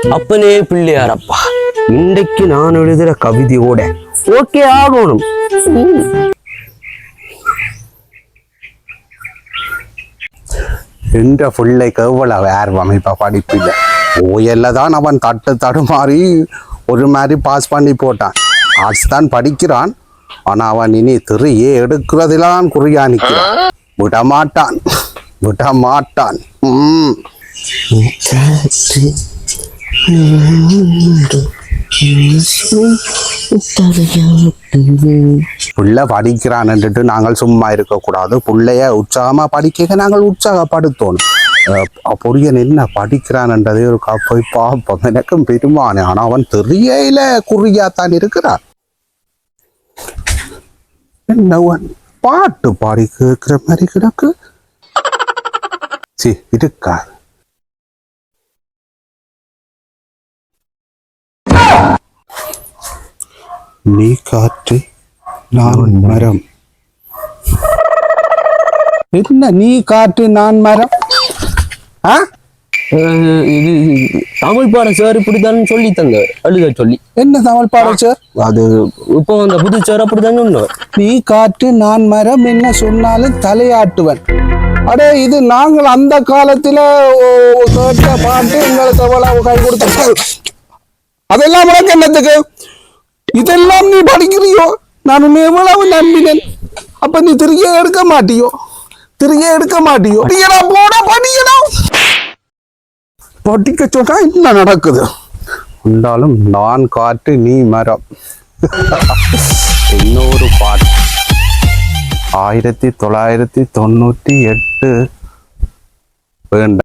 அப்பனே பிள்ளையாரப்பா, இன்றைக்கு நான் எழுதுற கவிதையோட ஓகே ஆகணும். என்ற பிள்ளைக்கு எவ்வளவு ஆர்வம் இப்ப படிப்பில்லை. ஓயல்ல தான் அவன் தடுமாறி ஒரு மாதிரி பாஸ் பண்ணி போட்டான். ஆர்ட்ஸ் தான் படிக்கிறான். ஆனா அவன் இனி திரையே எடுக்கிறதுலாம் குறியா நிற்கிறான். விடமாட்டான். புள்ள படிக்கிறான்ட்டு நாங்கள் சும்மா இருக்கக்கூடாது. புள்ளைய உற்சாகமா படிக்க நாங்கள் உற்சாகப்படுத்தணும். பொரியன் என்ன படிக்கிறான்ன்றதே ஒரு போய் பார்ப்போம். எனக்கும் பெருமானே. ஆனா அவன் தெரியல குறியாத்தான் இருக்கிறான். என்னவன் பாட்டு பாடி கேட்கிற மாதிரி கிடக்கு. இருக்கா நீ காற்று நான் மரம். என்ன நீ காற்று நான் மரம்? இது தமிழ் பாடம் சார் இப்படித்தான் சொல்லி தந்த எழுத சொல்லி. என்ன தமிழ் பாடம் சார்? அது இப்போ அந்த புது சார் அப்படித்தான் சொன்னார். நீ காற்று நான் மரம் என்ன சொன்னாலும் தலையாட்டுவன். அடே இது நாங்கள் அந்த காலத்துல கேட்ட பாட்டு எங்களுக்கு எவ்வளவு கை கொடுத்த. அதெல்லாம் உனக்கு என்னத்துக்கு? இதெல்லாம் நீ படிக்கிறியோ? நான் உன்னை எவ்வளவு நம்பினேன். அப்ப நீ திருகிய எடுக்க மாட்டியோ? போட படிக்கணும். படிக்க சொன்னா என்ன நடக்குது? இருந்தாலும் நான் காற்று நீ மரம். இன்னொரு பாட்டு 1998 வேண்டாம்.